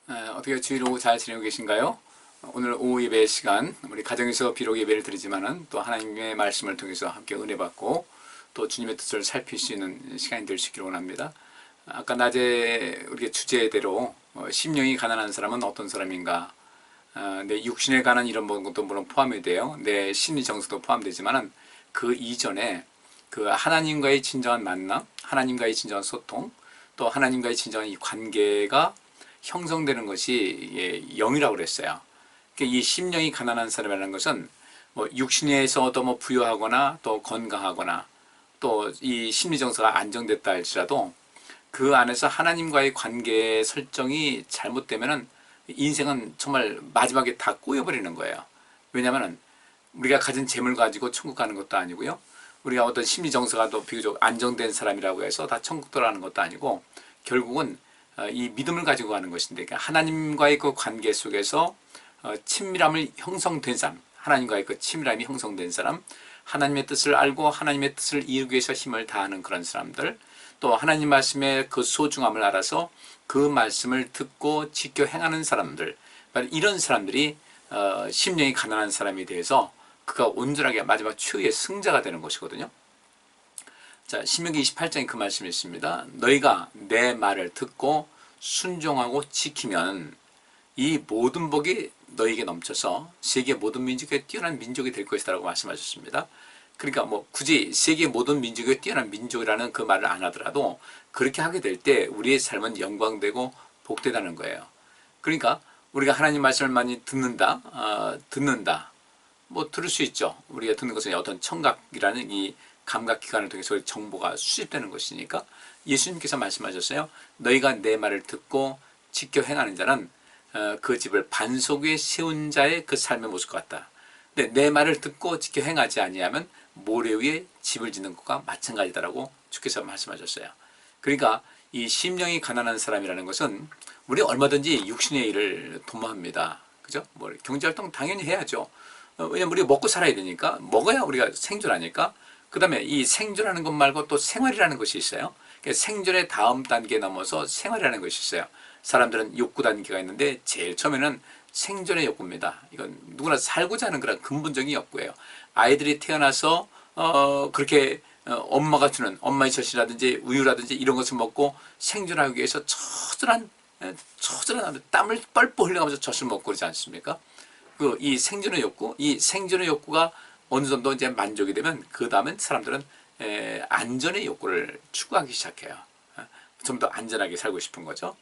어떻게 주일 오후 잘 지내고 계신가요? 오늘 오후 예배 시간, 우리 가정에서 비록 예배를 드리지만은 또 하나님의 말씀을 통해서 함께 은혜 받고 또 주님의 뜻을 살필 수 있는 시간이 될 수 있기를 원합니다. 아까 낮에 우리의 주제대로 심령이 가난한 사람은 어떤 사람인가, 내 육신에 관한 이런 것도 물론 포함이 돼요. 내 심리 정서도 포함되지만은 그 이전에 그 하나님과의 진정한 만남, 하나님과의 진정한 소통, 또 하나님과의 진정한 이 관계가 형성되는 것이 영이라고 그랬어요. 이 심령이 가난한 사람이라는 것은 뭐 육신에서도 뭐 부유하거나 또 건강하거나 또 이 심리 정서가 안정됐다 할지라도 그 안에서 하나님과의 관계 설정이 잘못되면은 인생은 정말 마지막에 다 꼬여버리는 거예요. 왜냐하면 우리가 가진 재물 가지고 천국 가는 것도 아니고요. 우리가 어떤 심리 정서가 또 비교적 안정된 사람이라고 해서 다 천국 들어가는 것도 아니고 결국은 이 믿음을 가지고 가는 것인데, 그러니까 하나님과의 그 관계 속에서 친밀함을 형성된 사람, 하나님과의 그 친밀함이 형성된 사람, 하나님의 뜻을 알고 하나님의 뜻을 이루기 위해서 힘을 다하는 그런 사람들, 또 하나님 말씀의 그 소중함을 알아서 그 말씀을 듣고 지켜 행하는 사람들, 이런 사람들이 심령이 가난한 사람에 대해서 그가 온전하게 마지막 최후의 승자가 되는 것이거든요. 자, 신명기 28장에 그 말씀이 있습니다. 너희가 내 말을 듣고 순종하고 지키면 이 모든 복이 너희에게 넘쳐서 세계 모든 민족에 뛰어난 민족이 될 것이다 라고 말씀하셨습니다. 그러니까 뭐 굳이 세계 모든 민족에 뛰어난 민족이라는 그 말을 안 하더라도 그렇게 하게 될 때 우리의 삶은 영광되고 복되다는 거예요. 그러니까 우리가 하나님 말씀을 많이 듣는다, 뭐 들을 수 있죠. 우리가 듣는 것은 어떤 청각이라는 이 감각기관을 통해서 정보가 수집되는 것이니까 예수님께서 말씀하셨어요. 너희가 내 말을 듣고 지켜 행하는 자는 그 집을 반석 위에 세운 자의 그 삶의 모습 같다. 근데 내 말을 듣고 지켜 행하지 아니하면 모래 위에 집을 짓는 것과 마찬가지다라고 주께서 말씀하셨어요. 그러니까 이 심령이 가난한 사람이라는 것은 우리 얼마든지 육신의 일을 도모합니다. 그죠? 뭐 경제활동 당연히 해야죠. 왜냐면 우리가 먹고 살아야 되니까, 먹어야 우리가 생존하니까. 그 다음에 이 생존하는 것 말고 또 생활이라는 것이 있어요. 생존의 다음 단계 넘어서 생활이라는 것이 있어요. 사람들은 욕구 단계가 있는데 제일 처음에는 생존의 욕구입니다. 이건 누구나 살고자 하는 그런 근본적인 욕구예요. 아이들이 태어나서 그렇게 엄마가 주는 엄마의 젖이라든지 우유라든지 이런 것을 먹고 생존하기 위해서 처절한 땀을 뻘뻘 흘려가면서 젖을 먹고 그러지 않습니까? 이 생존의 욕구, 이 생존의 욕구가 어느 정도 이제 만족이 되면 그 다음엔 사람들은 안전의 욕구를 추구하기 시작해요. 좀 더 안전하게 살고 싶은 거죠.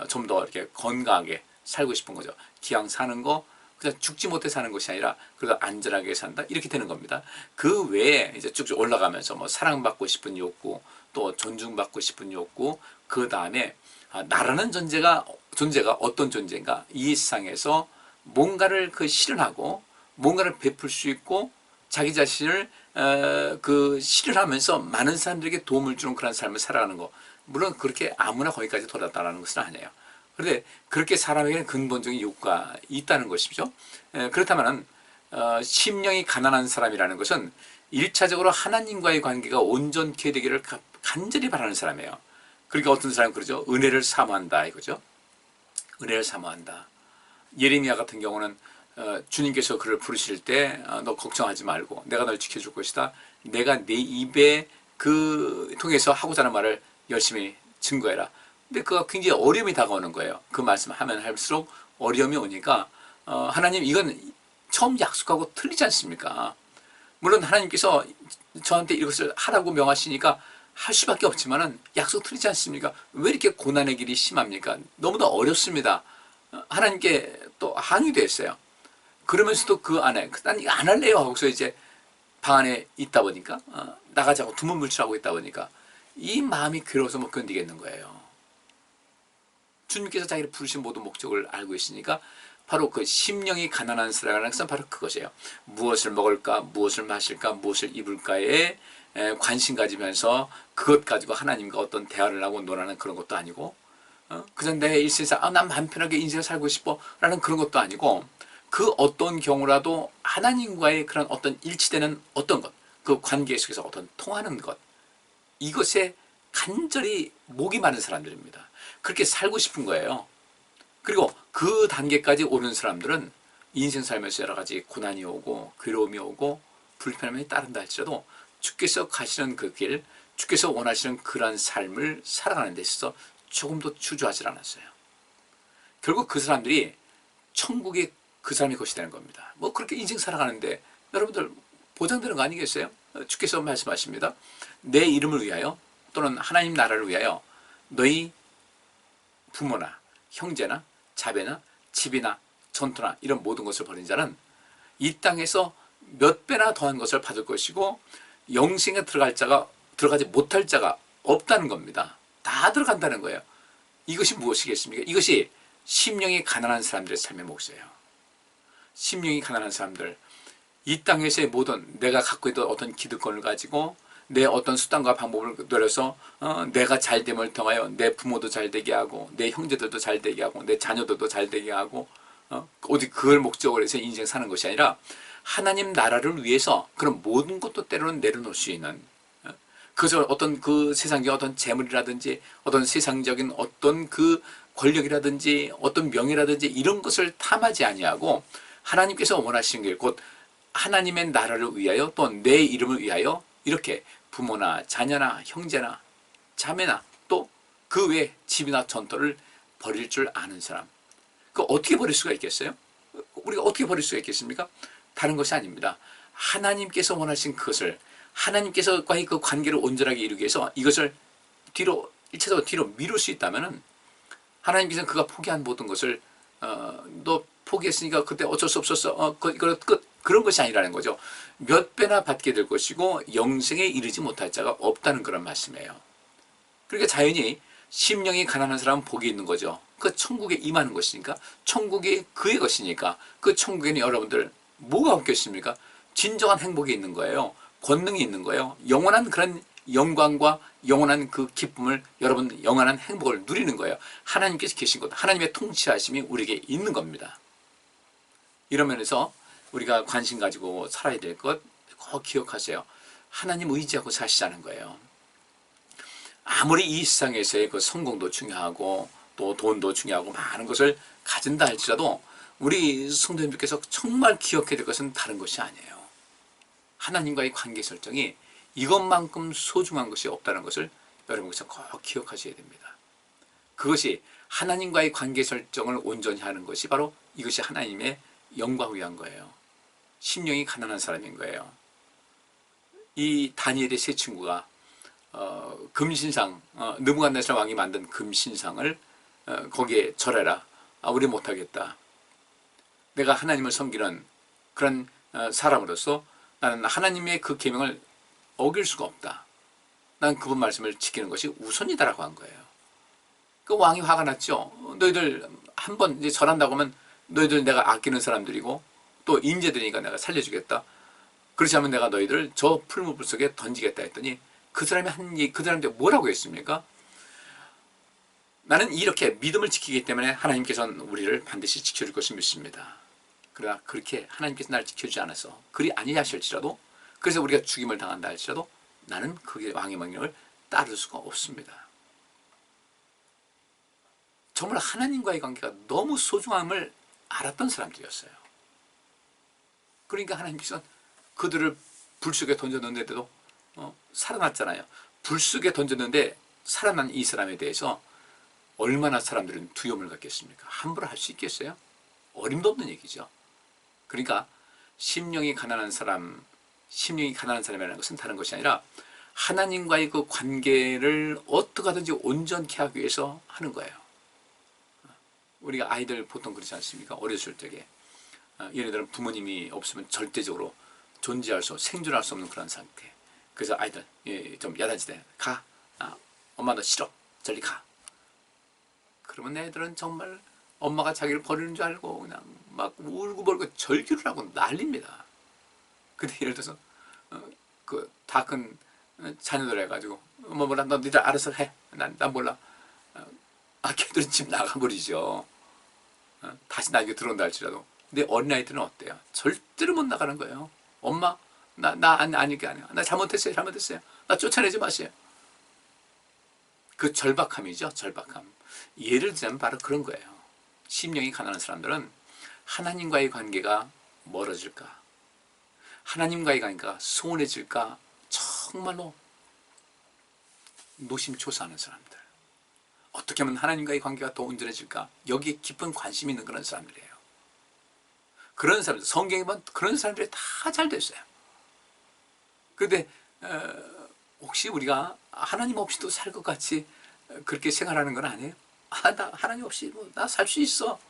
좀 더 이렇게 건강하게 살고 싶은 거죠. 기왕 사는 거 그냥 죽지 못해 사는 것이 아니라 그래도 안전하게 산다 이렇게 되는 겁니다. 그 외에 이제 쭉쭉 올라가면서 뭐 사랑받고 싶은 욕구, 또 존중받고 싶은 욕구, 그 다음에 나라는 존재가 어떤 존재인가, 이 세상에서 뭔가를 실현하고 뭔가를 베풀 수 있고 자기 자신을 실현하면서 많은 사람들에게 도움을 주는 그런 삶을 살아가는 거. 물론 그렇게 아무나 거기까지 돌아왔다는 것은 아니에요. 그런데 그렇게 사람에게는 근본적인 욕구가 있다는 것이죠. 그렇다면 심령이 가난한 사람이라는 것은 1차적으로 하나님과의 관계가 온전케 되기를 간절히 바라는 사람이에요. 그러니까 어떤 사람은 그러죠. 은혜를 사모한다 이거죠. 은혜를 사모한다. 예레미야 같은 경우는 주님께서 그를 부르실 때 너 걱정하지 말고 내가 널 지켜줄 것이다. 내가 내 입에 통해서 하고자 하는 말을 열심히 증거해라. 근데 그가 굉장히 어려움이 다가오는 거예요. 그 말씀을 하면 할수록 어려움이 오니까 하나님 이건 처음 약속하고 틀리지 않습니까? 물론 하나님께서 저한테 이것을 하라고 명하시니까 할 수밖에 없지만은 약속 틀리지 않습니까? 왜 이렇게 고난의 길이 심합니까? 너무나 어렵습니다. 하나님께 또 항의도 했어요. 그러면서도 그 안에 난 이거 안 할래요 하고서 이제 방 안에 있다 보니까 나가자고 두문불출하고 있다 보니까 이 마음이 괴로워서 못 견디겠는 거예요. 주님께서 자기를 부르신 모든 목적을 알고 있으니까 바로 그 심령이 가난한 사람이라는 것은 바로 그것이에요. 무엇을 먹을까, 무엇을 마실까, 무엇을 입을까에 관심 가지면서 그것 가지고 하나님과 어떤 대화를 하고 논하는 그런 것도 아니고, 그냥 내 일생에서 난 마음 편하게 인생을 살고 싶어 라는 그런 것도 아니고, 그 어떤 경우라도 하나님과의 그런 어떤 일치되는 어떤 것, 그 관계 속에서 어떤 통하는 것, 이것에 간절히 목이 마른 사람들입니다. 그렇게 살고 싶은 거예요. 그리고 그 단계까지 오는 사람들은 인생 살면서 여러 가지 고난이 오고 괴로움이 오고 불편함이 따른다 할지라도 주께서 가시는 그 길, 주께서 원하시는 그러한 삶을 살아가는 데 있어서 조금도 주저하지 않았어요. 결국 그 사람들이 천국의 그 사람이 것이 되는 겁니다. 뭐 그렇게 인생 살아가는데 여러분들 보장되는 거 아니겠어요? 주께서 말씀하십니다. 내 이름을 위하여 또는 하나님 나라를 위하여 너희 부모나 형제나 자배나 집이나 전토나 이런 모든 것을 버린 자는 이 땅에서 몇 배나 더한 것을 받을 것이고 영생에 들어가지 못할 자가 없다는 겁니다. 다 들어간다는 거예요. 이것이 무엇이겠습니까? 이것이 심령이 가난한 사람들의 삶의 몫이에요. 심령이 가난한 사람들, 이 땅에서의 모든 내가 갖고 있던 어떤 기득권을 가지고 내 어떤 수단과 방법을 노려서 내가 잘됨을 통하여 내 부모도 잘되게 하고 내 형제들도 잘되게 하고 내 자녀들도 잘되게 하고 어디 그걸 목적으로 해서 인생 사는 것이 아니라 하나님 나라를 위해서 그런 모든 것도 때로는 내려놓을 수 있는, 그래서 어떤 그 세상적인 어떤 재물이라든지 어떤 세상적인 어떤 그 권력이라든지 어떤 명예라든지 이런 것을 탐하지 아니하고 하나님께서 원하시는 길, 곧 하나님의 나라를 위하여 또 내 이름을 위하여 이렇게 부모나 자녀나 형제나 자매나 또 그 외 집이나 전토를 버릴 줄 아는 사람, 그 어떻게 버릴 수가 있겠어요? 우리가 어떻게 버릴 수가 있겠습니까? 다른 것이 아닙니다. 하나님께서 원하신 그것을, 하나님께서과의 그 관계를 온전하게 이루기 위해서 이것을 일차적으로 뒤로 미룰 수 있다면 하나님께서는 그가 포기한 모든 것을 너 포기했으니까 그때 어쩔 수 없었어. 그런 것이 아니라는 거죠. 몇 배나 받게 될 것이고 영생에 이르지 못할 자가 없다는 그런 말씀이에요. 그러니까 자연히 심령이 가난한 사람은 복이 있는 거죠. 그 천국에 임하는 것이니까, 천국이 그의 것이니까, 그 천국에는 여러분들 뭐가 없겠습니까? 진정한 행복이 있는 거예요. 권능이 있는 거예요. 영원한 그런 영광과 영원한 그 기쁨을, 여러분 영원한 행복을 누리는 거예요. 하나님께서 계신 것, 하나님의 통치하심이 우리에게 있는 겁니다. 이런 면에서 우리가 관심 가지고 살아야 될 것 꼭 기억하세요. 하나님 의지하고 사시자는 거예요. 아무리 이 세상에서의 그 성공도 중요하고 또 돈도 중요하고 많은 것을 가진다 할지라도 우리 성도님들께서 정말 기억해야 될 것은 다른 것이 아니에요. 하나님과의 관계 설정이 이것만큼 소중한 것이 없다는 것을 여러분께서 꼭 기억하셔야 됩니다. 그것이 하나님과의 관계 설정을 온전히 하는 것이 바로 이것이 하나님의 영광을 위한 거예요. 심령이 가난한 사람인 거예요. 이 다니엘의 세 친구가 금신상, 느부갓네살 왕이 만든 금신상을 거기에 절해라. 우리 못하겠다. 내가 하나님을 섬기는 그런 사람으로서 나는 하나님의 그 계명을 어길 수가 없다. 난 그분 말씀을 지키는 것이 우선이다라고 한 거예요. 그 왕이 화가 났죠. 너희들 한번 이제 절한다고 하면 너희들 내가 아끼는 사람들이고 또 인재들이니까 내가 살려주겠다. 그렇지 않으면 내가 너희들 저 풀무불 속에 던지겠다 했더니 그 사람이 그 사람한테 뭐라고 했습니까? 나는 이렇게 믿음을 지키기 때문에 하나님께서는 우리를 반드시 지켜줄 것을 믿습니다. 그러나 그렇게 하나님께서 나를 지켜주지 않아서 그리 아니하실지라도, 그래서 우리가 죽임을 당한다 할지라도 나는 그 왕의 명령을 따를 수가 없습니다. 정말 하나님과의 관계가 너무 소중함을 알았던 사람들이었어요. 그러니까 하나님께서는 그들을 불 속에 던져넣는데도 살아났잖아요. 불 속에 던졌는데 살아난 이 사람에 대해서 얼마나 사람들은 두려움을 갖겠습니까? 함부로 할 수 있겠어요? 어림도 없는 얘기죠. 그러니까 심령이 가난한 사람이라는 것은 다른 것이 아니라 하나님과의 그 관계를 어떻게 하든지 온전케 하기 위해서 하는 거예요. 우리가 아이들 보통 그렇지 않습니까? 어렸을 적에 얘네들은 부모님이 없으면 절대적으로 생존할 수 없는 그런 상태. 그래서 아이들 좀 야단치대. 가. 엄마 너 싫어. 저리 가. 그러면 애들은 정말 엄마가 자기를 버리는 줄 알고 그냥 막 울고벌고 절규를 하고 난립니다. 근데 예를 들어서 그 다 큰 자녀들 해가지고 엄마 몰라 너 니들 알아서 해. 난 몰라. 걔들은 집 나가버리죠. 다시 나에게 들어온다 할지라도. 근데 어린아이들은 어때요? 절대로 못 나가는 거예요. 엄마 아니게 아니야. 나 잘못했어요. 나 쫓아내지 마세요. 그 절박함이죠. 절박함. 예를 들자면 바로 그런 거예요. 심령이 가난한 사람들은 하나님과의 관계가 멀어질까, 하나님과의 관계가 소원해질까 정말로 노심초사하는 사람들, 어떻게 하면 하나님과의 관계가 더 온전해질까, 여기에 깊은 관심이 있는 그런 사람들이에요. 그런 사람들, 성경에 보면 그런 사람들이 다 잘 됐어요. 그런데 혹시 우리가 하나님 없이도 살 것 같이 그렇게 생활하는 건 아니에요? 나 하나님 없이 나 살 수 있어.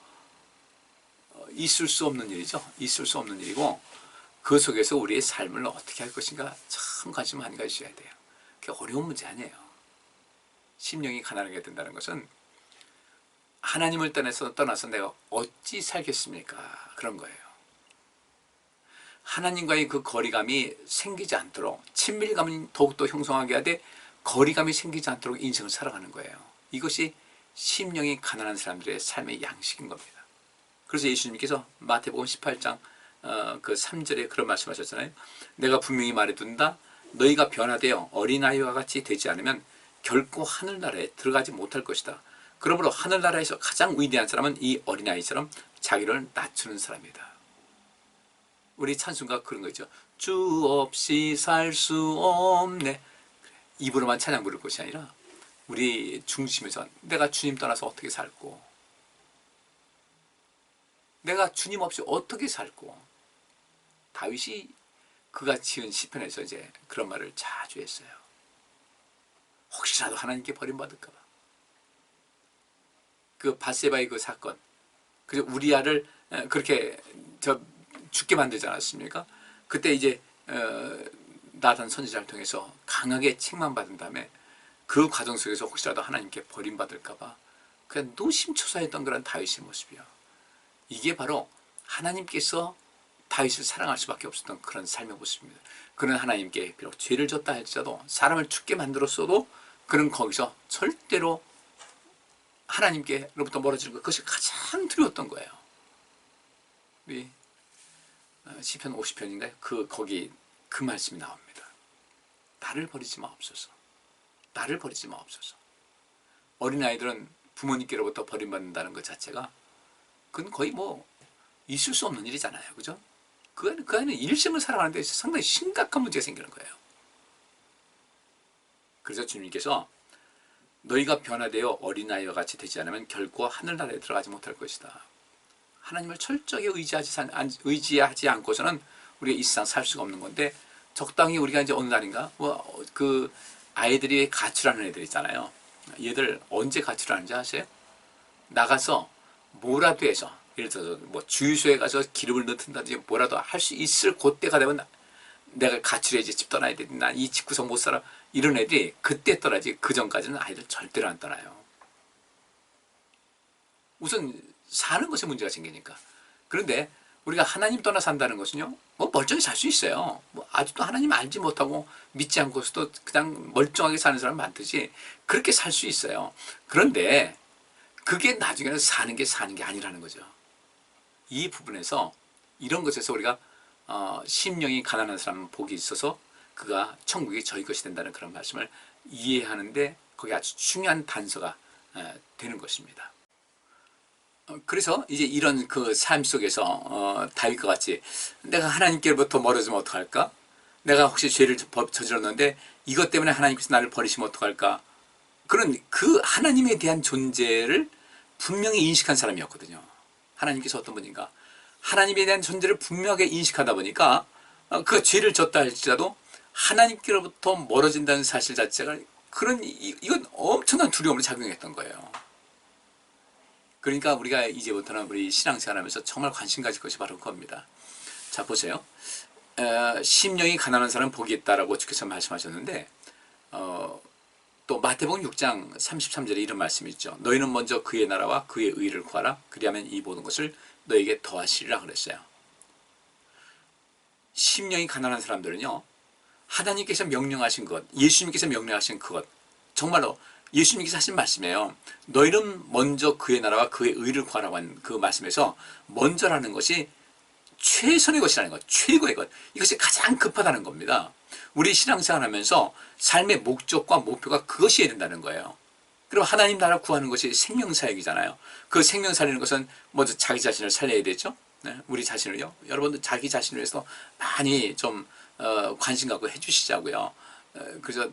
있을 수 없는 일이죠. 있을 수 없는 일이고, 그 속에서 우리의 삶을 어떻게 할 것인가 참 관심 많이 가지셔야 돼요. 그게 어려운 문제 아니에요. 심령이 가난하게 된다는 것은 하나님을 떠나서 내가 어찌 살겠습니까? 그런 거예요. 하나님과의 그 거리감이 생기지 않도록, 친밀감을 더욱더 형성하게 하되 거리감이 생기지 않도록 인생을 살아가는 거예요. 이것이 심령이 가난한 사람들의 삶의 양식인 겁니다. 그래서 예수님께서 마태복음 18장 그 3절에 그런 말씀하셨잖아요. 내가 분명히 말해둔다. 너희가 변화되어 어린아이와 같이 되지 않으면 결코 하늘나라에 들어가지 못할 것이다. 그러므로 하늘나라에서 가장 위대한 사람은 이 어린아이처럼 자기를 낮추는 사람이다. 우리 찬송가 그런 거 있죠. 주 없이 살 수 없네. 입으로만 찬양 부를 것이 아니라 우리 중심에서 내가 주님 떠나서 어떻게 살고, 내가 주님 없이 어떻게 살고. 다윗이 그가 지은 시편에서 이제 그런 말을 자주 했어요. 혹시라도 하나님께 버림받을까 봐. 그 밧세바의 그 사건, 그래서 우리아를 그렇게 죽게 만들지 않았습니까? 그때 이제 나단 선지자를 통해서 강하게 책망받은 다음에 그 과정 속에서 혹시라도 하나님께 버림받을까 봐 그냥 노심초사했던 그런 다윗의 모습이요. 이게 바로 하나님께서 다윗을 사랑할 수밖에 없었던 그런 삶의 모습입니다. 그는 하나님께 비록 죄를 졌다 할지라도, 사람을 죽게 만들었어도 그는 거기서 절대로 하나님께로부터 멀어지는 것, 그것이 가장 두려웠던 거예요. 우리 시편 50편인가요? 거기 그 말씀이 나옵니다. 나를 버리지 마옵소서. 나를 버리지 마옵소서. 어린아이들은 부모님께로부터 버림받는다는 것 자체가 그건 거의 있을 수 없는 일이잖아요. 그죠? 그 안에 일생을 살아가는 데 상당히 심각한 문제가 생기는 거예요. 그래서 주님께서 너희가 변화되어 어린아이와 같이 되지 않으면 결코 하늘나라에 들어가지 못할 것이다. 하나님을 철저히 의지하지 않고서는 우리가 이 세상 살 수가 없는 건데, 적당히 우리가 이제 어느 날인가 그 아이들이 가출하는 애들 있잖아요. 얘들 언제 가출하는지 아세요? 나가서 뭐라도 해서, 예를 들어서 주유소에 가서 기름을 넣든다든지 뭐라도 할 수 있을 그때가 되면 내가 가출해야지, 집 떠나야 돼, 난 이 집 구석 못 살아, 이런 애들이 그때 떠나지 그 전까지는 아이들 절대로 안 떠나요. 우선 사는 것에 문제가 생기니까. 그런데 우리가 하나님 떠나 산다는 것은요, 멀쩡히 살 수 있어요. 아직도 하나님 알지 못하고 믿지 않고서도 그냥 멀쩡하게 사는 사람 많듯이 그렇게 살 수 있어요. 그런데 그게 나중에는 사는 게 아니라는 거죠. 이 부분에서, 이런 것에서 우리가 심령이 가난한 사람은 복이 있어서 그가 천국이 저희 것이 된다는 그런 말씀을 이해하는데 거기 아주 중요한 단서가 되는 것입니다. 그래서 이제 이런 그 삶 속에서 다윗과 같이 내가 하나님께로부터 멀어지면 어떡할까? 내가 혹시 죄를 저질렀는데 이것 때문에 하나님께서 나를 버리시면 어떡할까? 그런 그 하나님에 대한 존재를 분명히 인식한 사람이었거든요. 하나님께서 어떤 분인가? 하나님에 대한 존재를 분명하게 인식하다 보니까 그 죄를 졌다 할지라도 하나님께로부터 멀어진다는 사실 자체가 이건 엄청난 두려움을 작용했던 거예요. 그러니까 우리가 이제부터는 우리 신앙생활하면서 정말 관심 가질 것이 바로 그겁니다. 자, 보세요. 심령이 가난한 사람은 복이 있다라고 주께서 말씀하셨는데, 또 마태복음 6장 33절에 이런 말씀이 있죠. 너희는 먼저 그의 나라와 그의 의를 구하라. 그리하면 이 모든 것을 너에게 더하시리라 그랬어요. 심령이 가난한 사람들은요, 하나님께서 명령하신 것, 예수님께서 명령하신 그것, 정말로 예수님께서 하신 말씀이에요. 너희는 먼저 그의 나라와 그의 의를 구하라고 한 그 말씀에서 먼저라는 것이 최선의 것이라는 것, 최고의 것, 이것이 가장 급하다는 겁니다. 우리 신앙생활 하면서 삶의 목적과 목표가 그것이어야 된다는 거예요. 그럼 하나님 나라 구하는 것이 생명사역이잖아요. 그 생명 살리는 것은 먼저 자기 자신을 살려야 되죠. 네, 우리 자신을요. 여러분들 자기 자신을 위해서 많이 좀 관심 갖고 해주시자고요. 그래서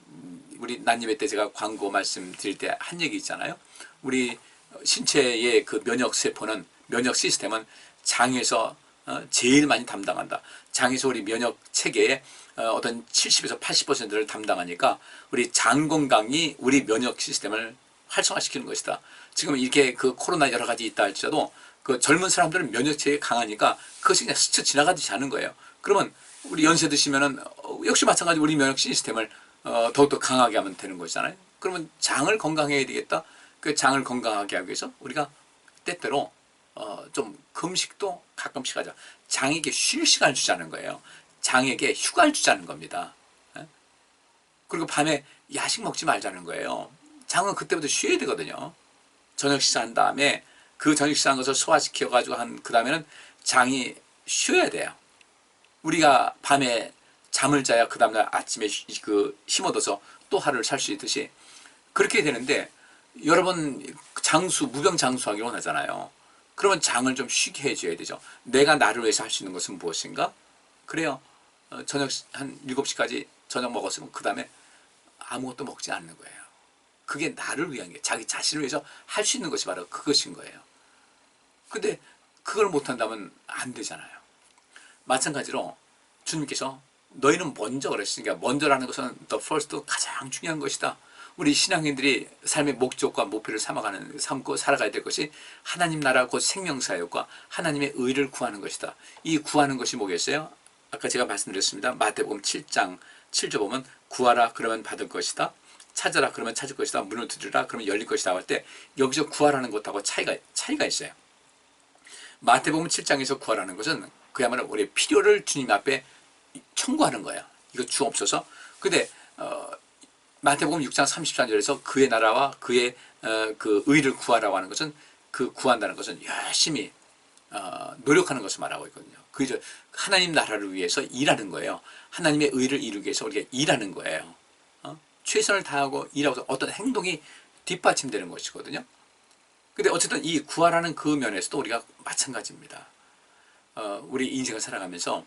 우리 난예배 때 제가 광고 말씀드릴 때 한 얘기 있잖아요. 우리 신체의 그 면역 세포는, 면역 시스템은 장에서 제일 많이 담당한다. 장에서 우리 면역 체계의 어떤 70에서 80%를 담당하니까 우리 장 건강이 우리 면역 시스템을 활성화시키는 것이다. 지금 이렇게 그 코로나 여러 가지 있다 할지라도 그 젊은 사람들은 면역 체계가 강하니까 그것이 그냥 스쳐 지나가듯이 하는 거예요. 그러면 우리 연세 드시면은 역시 마찬가지로 우리 면역 시스템을 더욱더 강하게 하면 되는 것이잖아요. 그러면 장을 건강해야 되겠다. 그 장을 건강하게 하기 위해서 우리가 때때로 좀 금식도 가끔씩 하자. 장에게 쉴 시간을 주자는 거예요. 장에게 휴가를 주자는 겁니다. 그리고 밤에 야식 먹지 말자는 거예요. 장은 그때부터 쉬어야 되거든요. 저녁 식사한 다음에 그 저녁 식사한 것을 소화시켜 가지고 한 그 다음에는 장이 쉬어야 돼요. 우리가 밤에 잠을 자야 그 다음날 아침에 힘 얻어서 또 하루를 살 수 있듯이 그렇게 되는데, 여러분 장수, 무병장수하기를 원하잖아요. 그러면 장을 좀 쉬게 해줘야 되죠. 내가 나를 위해서 할 수 있는 것은 무엇인가? 그래요. 저녁 한 7시까지 저녁 먹었으면 그 다음에 아무것도 먹지 않는 거예요. 그게 나를 위한 게, 자기 자신을 위해서 할 수 있는 것이 바로 그것인 거예요. 근데 그걸 못한다면 안 되잖아요. 마찬가지로 주님께서 너희는 먼저 그랬으니까, 먼저라는 것은 the first, 가장 중요한 것이다. 우리 신앙인들이 삶의 목적과 목표를 삼고 살아가야 될 것이 하나님 나라 곧 생명사역과 하나님의 의를 구하는 것이다. 이 구하는 것이 뭐겠어요? 아까 제가 말씀드렸습니다. 마태복음 7장 7절 보면 구하라 그러면 받을 것이다. 찾아라 그러면 찾을 것이다. 문을 두드리라 그러면 열릴 것이다 할 때 여기서 구하라는 것하고 차이가 있어요. 마태복음 7장에서 구하라는 것은 그야말로 우리의 필요를 주님 앞에 청구하는 거예요. 이거 주옵소서. 근데 마태복음 6장 33절에서 그의 나라와 그의 그 의를 구하라고 하는 것은, 그 구한다는 것은 열심히 노력하는 것을 말하고 있거든요. 그저 하나님 나라를 위해서 일하는 거예요. 하나님의 의를 이루기 위해서 우리가 일하는 거예요. 최선을 다하고 일하고 어떤 행동이 뒷받침되는 것이거든요. 근데 어쨌든 이 구하라는 그 면에서도 우리가 마찬가지입니다. 우리 인생을 살아가면서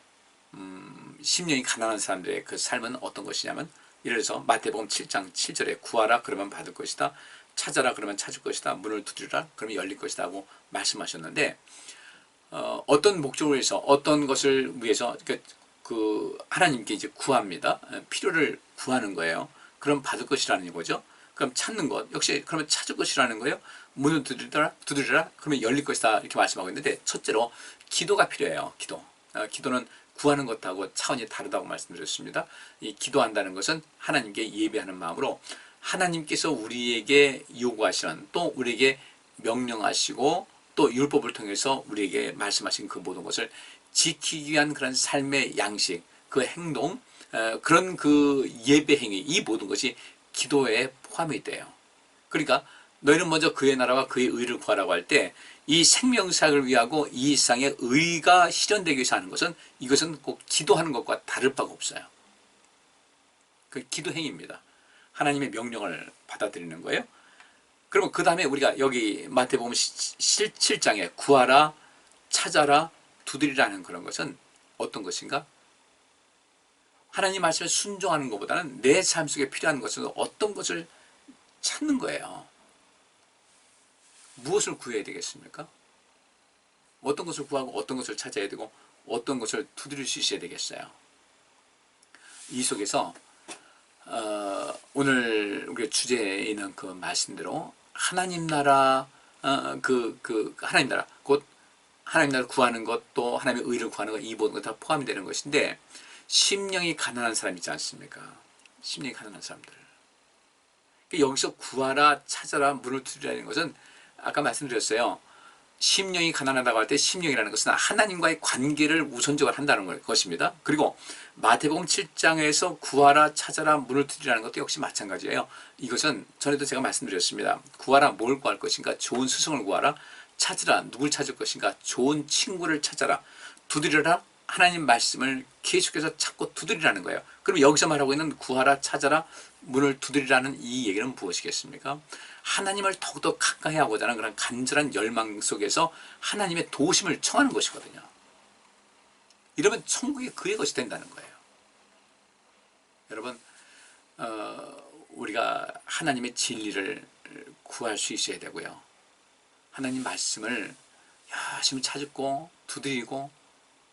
심령이 가난한 사람들의 그 삶은 어떤 것이냐면, 예를 들어서 마태복음 7장 7절에 구하라 그러면 받을 것이다. 찾아라 그러면 찾을 것이다. 문을 두드리라 그러면 열릴 것이다 하고 말씀하셨는데, 어떤 목적을 위해서, 어떤 것을 위해서 그 하나님께 이제 구합니다. 필요를 구하는 거예요. 그럼 받을 것이라는 거죠. 그럼 찾는 것 역시 그러면 찾을 것이라는 거예요. 문을 두드리라 그러면 열릴 것이다 이렇게 말씀하고 있는데, 첫째로 기도가 필요해요. 기도는 구하는 것하고 차원이 다르다고 말씀드렸습니다. 이 기도한다는 것은 하나님께 예배하는 마음으로 하나님께서 우리에게 요구하시는, 또 우리에게 명령하시고 또 율법을 통해서 우리에게 말씀하신 그 모든 것을 지키기 위한 그런 삶의 양식, 그 행동, 그런 그 예배 행위, 이 모든 것이 기도에 포함이 돼요. 그러니까 너희는 먼저 그의 나라와 그의 의를 구하라고 할 때, 이 생명사역을 위하고 이 일상의 의가 실현되기 위해서 하는 것은, 이것은 꼭 기도하는 것과 다를 바가 없어요. 그 기도 행위입니다. 하나님의 명령을 받아들이는 거예요. 그러면 그 다음에 우리가 여기 마태복음 7장에 구하라, 찾아라, 두드리라는 그런 것은 어떤 것인가? 하나님 말씀에 순종하는 것보다는 내 삶 속에 필요한 것은 어떤 것을 찾는 거예요. 무엇을 구해야 되겠습니까? 어떤 것을 구하고 어떤 것을 찾아야 되고 어떤 것을 두드릴 수 있어야 되겠어요. 이 속에서 오늘 우리 주제에 있는 그 말씀대로 하나님 나라, 하나님 나라, 곧 하나님 나라를 구하는 것, 또 하나님의 의를 구하는 것, 이 모든 것 다 포함이 되는 것인데, 심령이 가난한 사람 있지 않습니까? 심령이 가난한 사람들. 여기서 구하라, 찾아라, 문을 두드리라는 것은 아까 말씀드렸어요. 심령이 가난하다고 할 때 심령이라는 것은 하나님과의 관계를 우선적으로 한다는 것입니다. 그리고 마태복음 7장에서 구하라, 찾아라, 문을 두드리라는 것도 역시 마찬가지예요. 이것은 전에도 제가 말씀드렸습니다. 구하라, 뭘 구할 것인가? 좋은 스승을 구하라. 찾으라, 누굴 찾을 것인가? 좋은 친구를 찾아라. 두드려라, 하나님 말씀을 계속해서 찾고 두드리라는 거예요. 그럼 여기서 말하고 있는 구하라 찾아라 문을 두드리라는 이 얘기는 무엇이겠습니까? 하나님을 더욱더 가까이 하고자 하는 그런 간절한 열망 속에서 하나님의 도우심을 청하는 것이거든요. 이러면 천국이 그의 것이 된다는 거예요. 여러분, 우리가 하나님의 진리를 구할 수 있어야 되고요. 하나님 말씀을 열심히 찾고 두드리고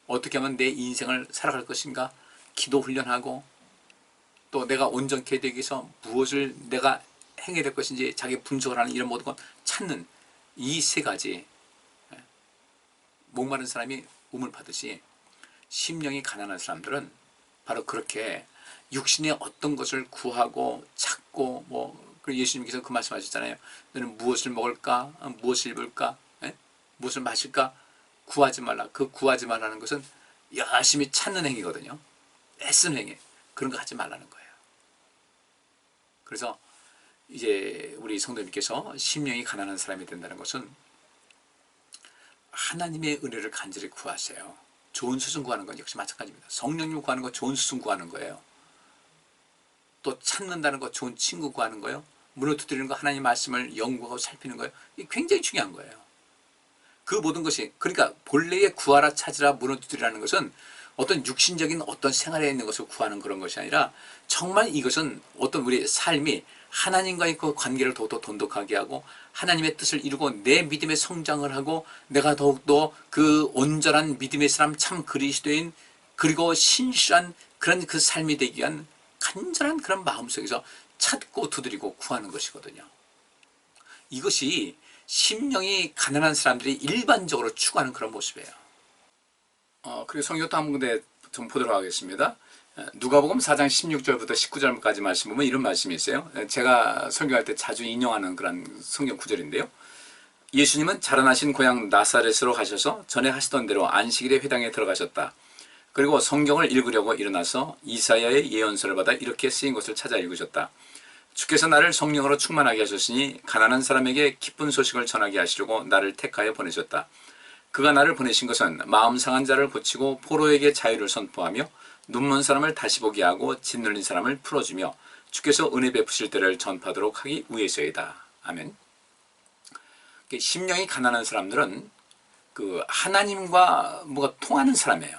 어떻게 하면 내 인생을 살아갈 것인가 기도 훈련하고 또 내가 온전케 되기 위해서 무엇을 내가 행해야 될 것인지 자기 분석을 하는 이런 모든 것 찾는 이 세 가지. 목마른 사람이 우물 파듯이 심령이 가난한 사람들은 바로 그렇게 육신의 어떤 것을 구하고 찾고 예수님께서 그 말씀하셨잖아요. 너는 무엇을 먹을까? 무엇을 입을까? 무엇을 마실까? 구하지 말라. 그 구하지 말라는 것은 열심히 찾는 행위거든요. 애쓰는 행위. 그런 거 하지 말라는 거예요. 그래서 이제 우리 성도님께서 심령이 가난한 사람이 된다는 것은 하나님의 은혜를 간절히 구하세요. 좋은 수순 구하는 건 역시 마찬가지입니다. 성령님 구하는 거 좋은 수순 구하는 거예요. 또 찾는다는 거 좋은 친구 구하는 거예요. 문을 두드리는 거 하나님 말씀을 연구하고 살피는 거예요. 이게 굉장히 중요한 거예요. 그 모든 것이 그러니까 본래의 구하라 찾으라 문을 두드리라는 것은 어떤 육신적인 어떤 생활에 있는 것을 구하는 그런 것이 아니라 정말 이것은 어떤 우리의 삶이 하나님과의 그 관계를 더욱더 돈독하게 하고 하나님의 뜻을 이루고 내 믿음의 성장을 하고 내가 더욱더 그 온전한 믿음의 사람 참 그리스도인 그리고 신실한 그런 그 삶이 되기 위한 간절한 그런 마음속에서 찾고 두드리고 구하는 것이거든요. 이것이 심령이 가난한 사람들이 일반적으로 추구하는 그런 모습이에요. 그리고 성경 또 한 군데 좀 보도록 하겠습니다. 누가복음 4장 16절부터 19절까지 말씀 보면 이런 말씀이 있어요. 제가 설교할 때 자주 인용하는 그런 성경 구절인데요. 예수님은 자라나신 고향 나사렛으로 가셔서 전에 하시던 대로 안식일에 회당에 들어가셨다. 그리고 성경을 읽으려고 일어나서 이사야의 예언서를 받아 이렇게 쓰인 것을 찾아 읽으셨다. 주께서 나를 성령으로 충만하게 하셨으니 가난한 사람에게 기쁜 소식을 전하게 하시려고 나를 택하여 보내셨다. 그가 나를 보내신 것은 마음 상한 자를 고치고 포로에게 자유를 선포하며 눈먼 사람을 다시 보게 하고 짓눌린 사람을 풀어주며 주께서 은혜 베푸실 때를 전파하도록 하기 위해서이다. 아멘. 심령이 가난한 사람들은 그 하나님과 뭐가 통하는 사람이에요.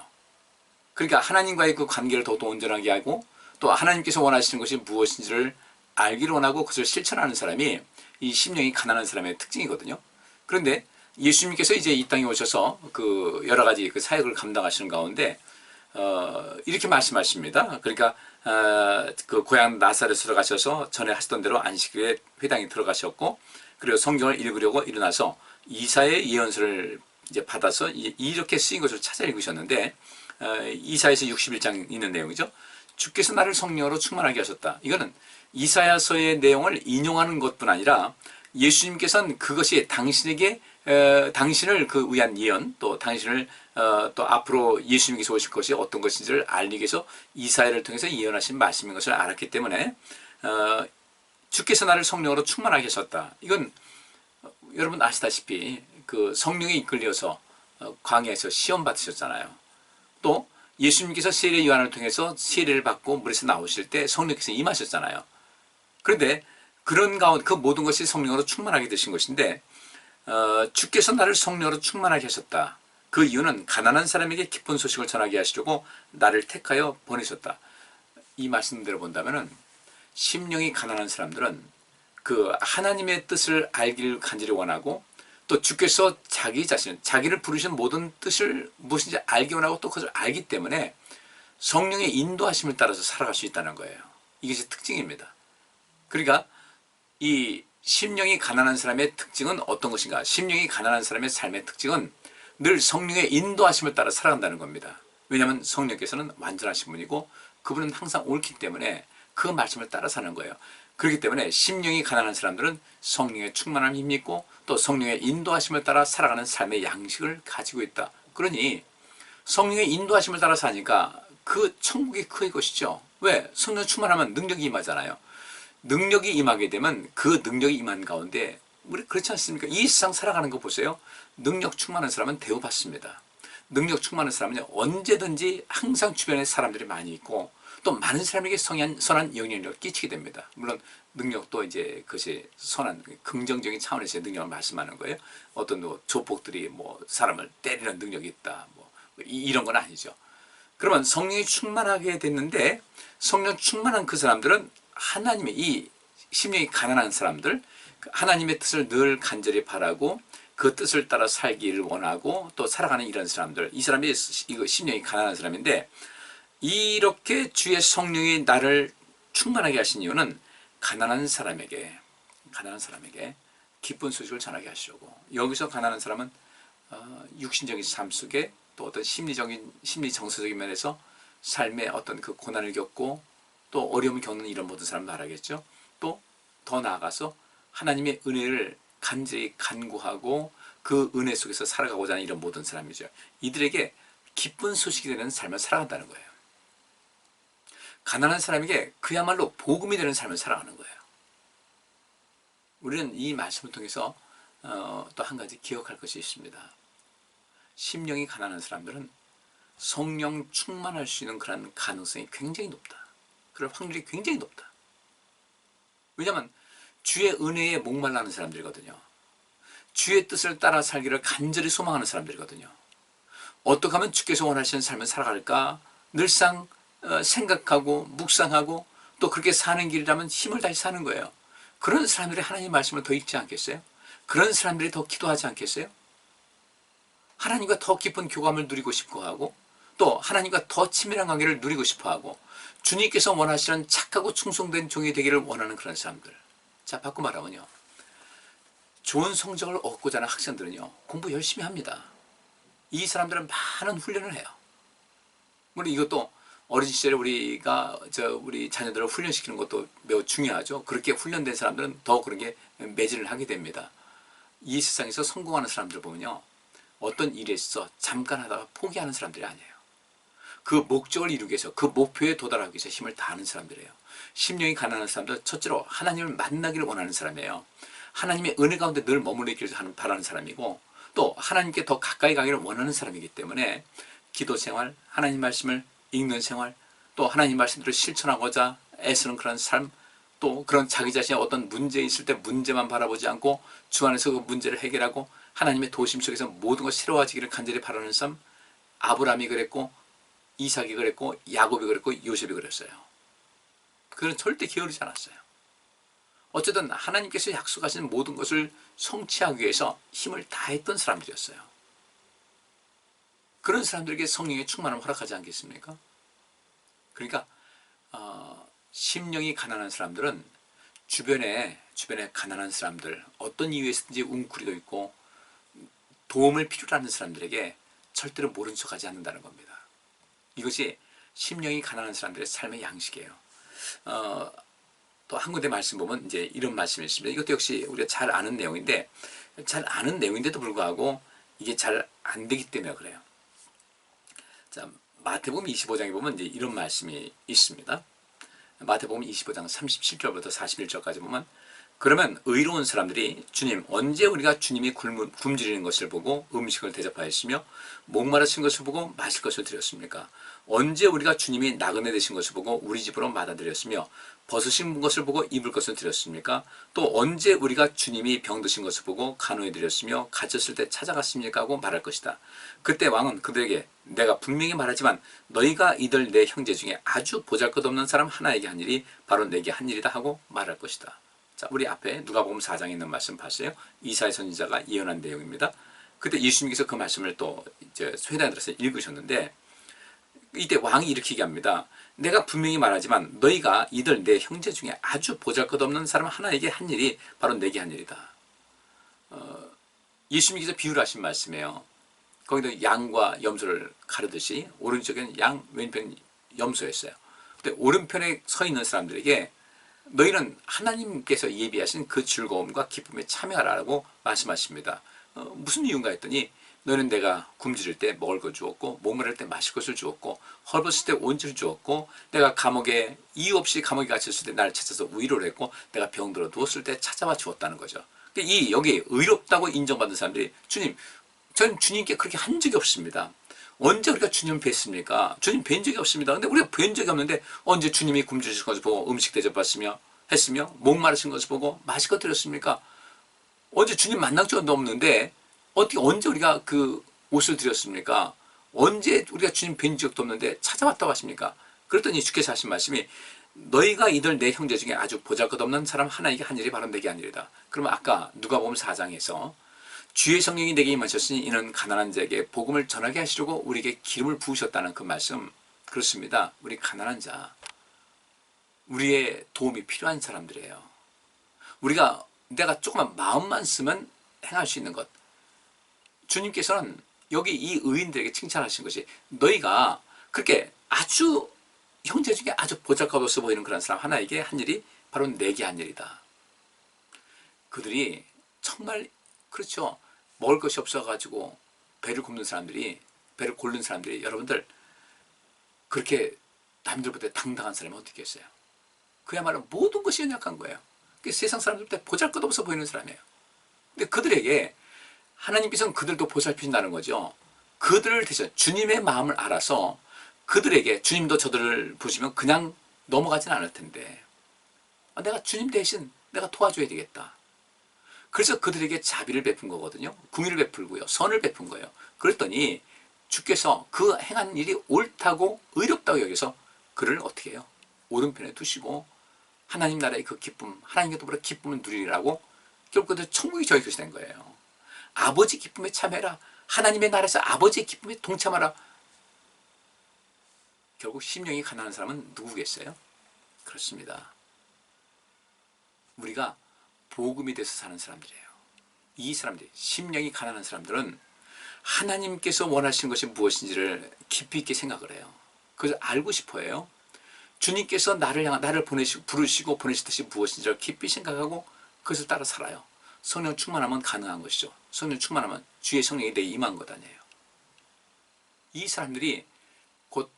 그러니까 하나님과의 그 관계를 더욱더 온전하게 하고 또 하나님께서 원하시는 것이 무엇인지를 알기를 원하고 그것을 실천하는 사람이 이 심령이 가난한 사람의 특징이거든요. 그런데 예수님께서 이제 이 땅에 오셔서 그 여러 가지 그 사역을 감당하시는 가운데 이렇게 말씀하십니다. 그러니까 그 고향 나사렛으로 가셔서 전에 하시던 대로 안식일에 회당에 들어가셨고 그리고 성경을 읽으려고 일어나서 이사야의 예언서를 이제 받아서 이렇게 쓰인 것을 찾아 읽으셨는데 이사야서 61장 있는 내용이죠. 주께서 나를 성령으로 충만하게 하셨다. 이거는 이사야서의 내용을 인용하는 것뿐 아니라 예수님께서는 그것이 당신에게 당신을 그 위한 예언 또 당신을 또 앞으로 예수님께서 오실 것이 어떤 것인지를 알리기 위해서 이사야를 통해서 예언하신 말씀인 것을 알았기 때문에 주께서 나를 성령으로 충만하게 하셨다. 이건 여러분 아시다시피 그 성령에 이끌려서 광야에서 시험 받으셨잖아요. 또 예수님께서 세례 요한을 통해서 세례를 받고 물에서 나오실 때 성령께서 임하셨잖아요. 그런데 그런 가운데 그 모든 것이 성령으로 충만하게 되신 것인데 주께서 나를 성령으로 충만하게 하셨다. 그 이유는 가난한 사람에게 기쁜 소식을 전하게 하시려고 나를 택하여 보내셨다. 이 말씀대로 본다면은 심령이 가난한 사람들은 그 하나님의 뜻을 알기를 간절히 원하고 또 주께서 자기 자신, 자기를 부르신 모든 뜻을 무엇인지 알기 원하고 또 그것을 알기 때문에 성령의 인도하심을 따라서 살아갈 수 있다는 거예요. 이것이 특징입니다. 그러니까 이 심령이 가난한 사람의 특징은 어떤 것인가? 심령이 가난한 사람의 삶의 특징은 늘 성령의 인도하심을 따라 살아간다는 겁니다. 왜냐하면 성령께서는 완전하신 분이고 그분은 항상 옳기 때문에 그 말씀을 따라 사는 거예요. 그렇기 때문에 심령이 가난한 사람들은 성령의 충만함이 힘있고 또 성령의 인도하심을 따라 살아가는 삶의 양식을 가지고 있다. 그러니 성령의 인도하심을 따라 사니까 그 천국이 그의 것이죠. 왜? 성령 충만하면 능력이 임하잖아요. 능력이 임하게 되면 그 능력이 임한 가운데 우리 그렇지 않습니까? 이 세상 살아가는 거 보세요. 능력 충만한 사람은 대우받습니다. 능력 충만한 사람은 언제든지 항상 주변에 사람들이 많이 있고 또 많은 사람에게 선한 영향력을 끼치게 됩니다. 물론 능력도 이제 그것이 선한 긍정적인 차원에서의 능력을 말씀하는 거예요. 어떤 뭐 조폭들이 뭐 사람을 때리는 능력이 있다, 뭐 이런 건 아니죠. 그러면 성령이 충만하게 됐는데 성령 충만한 그 사람들은 하나님의 이 심령이 가난한 사람들, 하나님의 뜻을 늘 간절히 바라고 그 뜻을 따라 살기를 원하고 또 살아가는 이런 사람들, 이 사람이 이거 심령이 가난한 사람인데 이렇게 주의 성령이 나를 충만하게 하신 이유는 가난한 사람에게 기쁜 소식을 전하게 하시려고. 여기서 가난한 사람은 육신적인 삶 속에 또 어떤 심리 정서적인 면에서 삶의 어떤 그 고난을 겪고 또 어려움을 겪는 이런 모든 사람 말하겠죠. 또 더 나아가서 하나님의 은혜를 간절히 간구하고 그 은혜 속에서 살아가고자 하는 이런 모든 사람이죠. 이들에게 기쁜 소식이 되는 삶을 살아간다는 거예요. 가난한 사람에게 그야말로 복음이 되는 삶을 살아가는 거예요. 우리는 이 말씀을 통해서 또 한 가지 기억할 것이 있습니다. 심령이 가난한 사람들은 성령 충만할 수 있는 그런 가능성이 굉장히 높다. 그럴 확률이 굉장히 높다. 왜냐하면 주의 은혜에 목말라는 사람들이거든요. 주의 뜻을 따라 살기를 간절히 소망하는 사람들이거든요. 어떻게 하면 주께서 원하시는 삶을 살아갈까 늘상 생각하고 묵상하고 또 그렇게 사는 길이라면 힘을 다해 사는 거예요. 그런 사람들이 하나님의 말씀을 더 읽지 않겠어요? 그런 사람들이 더 기도하지 않겠어요? 하나님과 더 깊은 교감을 누리고 싶어하고 또 하나님과 더 친밀한 관계를 누리고 싶어하고 주님께서 원하시는 착하고 충성된 종이 되기를 원하는 그런 사람들. 자, 바꿔 말하면요, 좋은 성적을 얻고자 하는 학생들은요 공부 열심히 합니다. 이 사람들은 많은 훈련을 해요. 물론 이것도 어린 시절에 우리 자녀들을 훈련시키는 것도 매우 중요하죠. 그렇게 훈련된 사람들은 더 그런 게 매진을 하게 됩니다. 이 세상에서 성공하는 사람들 보면요, 어떤 일에 있어서 잠깐 하다가 포기하는 사람들이 아니에요. 그 목적을 이루기 위해서, 그 목표에 도달하기 위해서 힘을 다하는 사람들이에요. 심령이 가난한 사람들은 첫째로 하나님을 만나기를 원하는 사람이에요. 하나님의 은혜 가운데 늘 머무르기를 바라는 사람이고 또 하나님께 더 가까이 가기를 원하는 사람이기 때문에 기도 생활, 하나님 말씀을 읽는 생활, 또 하나님 말씀대로 실천하고자 애쓰는 그런 삶, 또 그런 자기 자신의 어떤 문제 있을 때 문제만 바라보지 않고 주 안에서 그 문제를 해결하고 하나님의 도심 속에서 모든 것이 새로워지기를 간절히 바라는 삶. 아브라함이 그랬고 이삭이 그랬고 야곱이 그랬고 요셉이 그랬어요. 그는 절대 게으르지 않았어요. 어쨌든 하나님께서 약속하신 모든 것을 성취하기 위해서 힘을 다했던 사람들이었어요. 그런 사람들에게 성령의 충만함을 허락하지 않겠습니까? 그러니까 심령이 가난한 사람들은 주변에 가난한 사람들, 어떤 이유에서든지 웅크리고 있고 도움을 필요로 하는 사람들에게 절대로 모른 척하지 않는다는 겁니다. 이것이 심령이 가난한 사람들의 삶의 양식이에요. 또 한 군데 말씀 보면 이제 이런 말씀이 있습니다. 이것도 역시 우리가 잘 아는 내용인데, 잘 아는 내용인데도 불구하고 이게 잘 안 되기 때문에 그래요. 자, 마태복음 25장에 보면 이제 이런 말씀이 있습니다. 마태복음 25장 37절부터 41절까지 보면, 그러면 의로운 사람들이 주님, 언제 우리가 주님이 굶주리는 것을 보고 음식을 대접하였으며 목마르신 것을 보고 마실 것을 드렸습니까? 언제 우리가 주님이 나그네 되신 것을 보고 우리 집으로 맞아들였으며 벗으신 것을 보고 입을 것을 드렸습니까? 또 언제 우리가 주님이 병드신 것을 보고 간호해 드렸으며 갇혔을 때 찾아갔습니까? 하고 말할 것이다. 그때 왕은 그들에게 내가 분명히 말하지만 너희가 이들 내 형제 중에 아주 보잘것없는 사람 하나에게 한 일이 바로 내게 한 일이다 하고 말할 것이다. 자, 우리 앞에 누가복음 4장에 있는 말씀 봤어요. 이사야 선지자가 예언한 내용입니다. 그때 예수님께서 그 말씀을 또 이제 회당에 들어서 읽으셨는데, 이때 왕이 이렇게 얘기합니다. 내가 분명히 말하지만 너희가 이들 내 형제 중에 아주 보잘것없는 사람 하나에게 한 일이 바로 내게 한 일이다. 예수님께서 비유를 하신 말씀이에요. 거기도 양과 염소를 가르듯이 오른쪽에는 양, 왼편 염소였어요. 근데 오른편에 서 있는 사람들에게 너희는 하나님께서 예비하신 그 즐거움과 기쁨에 참여하라고 말씀하십니다. 무슨 이유인가 했더니 너희는 내가 굶주릴 때 먹을 것 주었고 목마를 때 마실 것을 주었고 헐벗을 때 온지를 주었고 내가 감옥에 이유 없이 감옥에 갇혔을 때 나를 찾아서 위로를 했고 내가 병들어 누웠을 때 찾아와 주었다는 거죠. 여기 의롭다고 인정받는 사람들이 주님, 저는 주님께 그렇게 한 적이 없습니다. 언제 우리가 주님 뵀습니까? 주님 뵌 적이 없습니다. 근데 우리가 뵌 적이 없는데 언제 주님이 굶주신 것을 보고 음식 대접받으며 했으며 목마르신 것을 보고 마실 것 드렸습니까? 언제 주님 만난 적도 없는데 어떻게 언제 우리가 그 옷을 드렸습니까? 언제 우리가 주님 뵌 적도 없는데 찾아왔다고 하십니까? 그랬더니 주께서 하신 말씀이 너희가 이들 내 형제 중에 아주 보잘것없는 사람 하나에게 한 일이 바로 내게 한 일이다. 그러면 아까 누가복음 4장에서 주의 성령이 내게 임하셨으니 이는 가난한 자에게 복음을 전하게 하시려고 우리에게 기름을 부으셨다는 그 말씀, 그렇습니다. 우리 가난한 자, 우리의 도움이 필요한 사람들이에요. 우리가 내가 조금만 마음만 쓰면 행할 수 있는 것. 주님께서는 여기 이 의인들에게 칭찬하신 것이 너희가 그렇게 아주 형제 중에 아주 보잘것없어 보이는 그런 사람 하나에게 한 일이 바로 내게 한 일이다. 그들이 정말 그렇죠. 먹을 것이 없어가지고 배를 굶는 사람들이, 배를 고른 사람들이, 여러분들 그렇게 남들보다 당당한 사람이 어떻게 있어요? 그야말로 모든 것이 연약한 거예요. 세상 사람들보다 보잘것없어 보이는 사람이에요. 근데 그들에게 하나님께서는 그들도 보살피신다는 거죠. 그들을 대신 주님의 마음을 알아서 그들에게, 주님도 저들을 보시면 그냥 넘어가진 않을 텐데 내가 주님 대신 내가 도와줘야 되겠다. 그래서 그들에게 자비를 베푼 거거든요. 궁의를 베풀고요. 선을 베푼 거예요. 그랬더니 주께서 그 행한 일이 옳다고 의롭다고 여기서 그를 어떻게 해요? 오른편에 두시고 하나님 나라의 그 기쁨, 하나님과 더불어 기쁨을 누리라고 결국 그들 천국이 저희 것이 된 거예요. 아버지 기쁨에 참여해라. 하나님의 나라에서 아버지의 기쁨에 동참하라. 결국 심령이 가난한 사람은 누구겠어요? 그렇습니다. 우리가 복음이 돼서 사는 사람들이에요. 이 사람들이, 심령이 가난한 사람들은 하나님께서 원하시는 것이 무엇인지를 깊이 있게 생각을 해요. 그걸 알고 싶어 해요. 주님께서 나를 부르시고 보내실 뜻이 무엇인지를 깊이 생각하고 그것을 따라 살아요. 성령 충만하면 가능한 것이죠. 성령 충만하면 주의 성령이 내 임한 것 아니에요. 이 사람들이 곧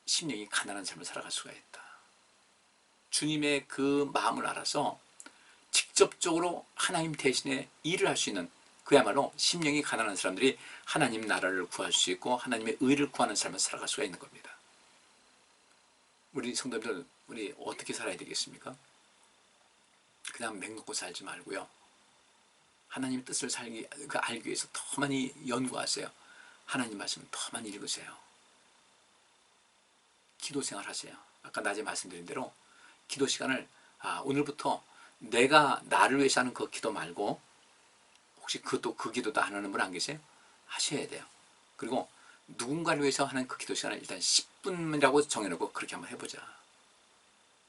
심령이 가난한 삶을 살아갈 수가 있다. 주님의 그 마음을 알아서 직접적으로 하나님 대신에 일을 할 수 있는, 그야말로 심령이 가난한 사람들이 하나님 나라를 구할 수 있고 하나님의 의를 구하는 삶을 살아갈 수가 있는 겁니다. 우리 성도님들, 우리 어떻게 살아야 되겠습니까? 그냥 맹먹고 살지 말고요. 하나님의 뜻을 알기 위해서 더 많이 연구하세요. 하나님 말씀을 더 많이 읽으세요. 기도 생활 하세요. 아까 낮에 말씀드린 대로 기도 시간을 오늘부터 내가 나를 위해서 하는 그 기도 말고 혹시 그 기도도 안 하는 분 안 계세요? 하셔야 돼요. 그리고 누군가를 위해서 하는 그 기도 시간을 일단 10분이라고 정해놓고 그렇게 한번 해보자.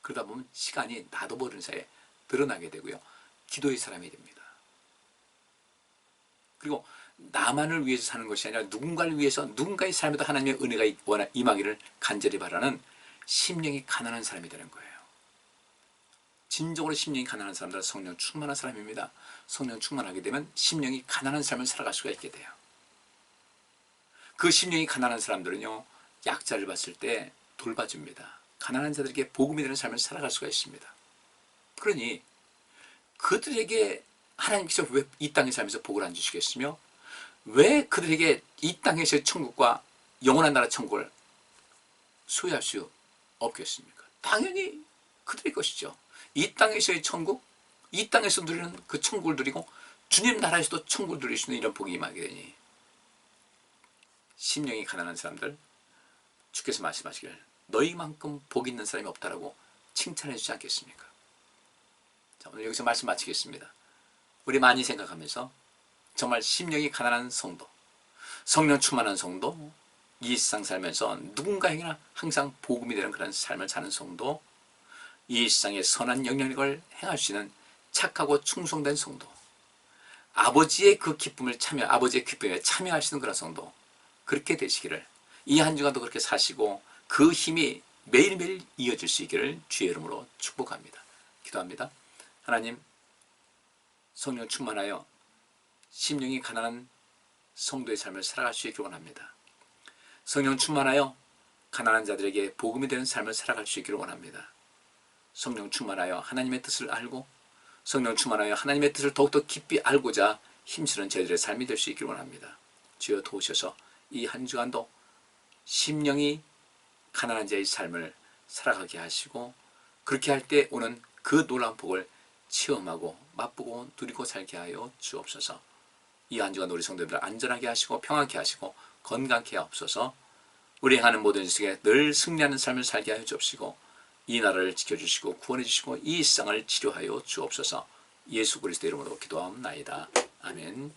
그러다 보면 시간이 나도 모르는 사이에 늘어나게 되고요. 기도의 사람이 됩니다. 그리고 나만을 위해서 사는 것이 아니라 누군가를 위해서, 누군가의 삶에도 하나님의 은혜가 임하기를 간절히 바라는 심령이 가난한 사람이 되는 거예요. 진정으로 심령이 가난한 사람들은 성령 충만한 사람입니다. 성령 충만하게 되면 심령이 가난한 삶을 살아갈 수가 있게 돼요. 그 심령이 가난한 사람들은요, 약자를 봤을 때 돌봐줍니다. 가난한 자들에게 복음이 되는 삶을 살아갈 수가 있습니다. 그러니 그들에게 하나님께서 왜 이 땅의 삶에서 복을 안 주시겠으며 왜 그들에게 이 땅에서의 천국과 영원한 나라 천국을 소유할 수 없겠습니까? 당연히 그들의 것이죠. 이 땅에서의 천국, 이 땅에서 누리는 그 천국을 누리고 주님 나라에서도 천국을 누릴 수 있는 이런 복이 임하게 되니 심령이 가난한 사람들, 주께서 말씀하시길 너희만큼 복 있는 사람이 없다라고 칭찬해 주지 않겠습니까? 자, 오늘 여기서 말씀 마치겠습니다. 우리 많이 생각하면서 정말 심령이 가난한 성도, 성령 충만한 성도, 이 세상 살면서 누군가에게나 항상 복음이 되는 그런 삶을 사는 성도, 이 세상에 선한 영향력을 행할 수 있는 착하고 충성된 성도, 아버지의 그 기쁨에 참여하시는 그런 성도, 그렇게 되시기를, 이 한 주간도 그렇게 사시고 그 힘이 매일매일 이어질 수 있기를 주의 이름으로 축복합니다. 기도합니다. 하나님, 성령 충만하여 심령이 가난한 성도의 삶을 살아갈 수 있기를 원합니다. 성령 충만하여 가난한 자들에게 복음이 되는 삶을 살아갈 수 있기를 원합니다. 성령 충만하여 하나님의 뜻을 알고 성령 충만하여 하나님의 뜻을 더욱더 깊이 알고자 힘쓰는 저희들의 삶이 될 수 있기를 원합니다. 주여 도우셔서 이 한 주간도 심령이 가난한 자의 삶을 살아가게 하시고 그렇게 할 때 오는 그 놀라운 복을 체험하고 맛보고 누리고 살게 하여 주옵소서. 이 한 주간 우리 성도들 안전하게 하시고 평안케 하시고 건강케 하옵소서. 우리 행하는 모든 일에 늘 승리하는 삶을 살게 하여 주옵시고 이 나라를 지켜주시고 구원해 주시고 이 세상을 치료하여 주옵소서. 예수 그리스도 이름으로 기도하옵나이다. 아멘.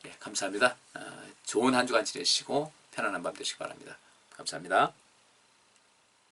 네, 감사합니다. 좋은 한 주간 지내시고 편안한 밤 되시기 바랍니다. 감사합니다.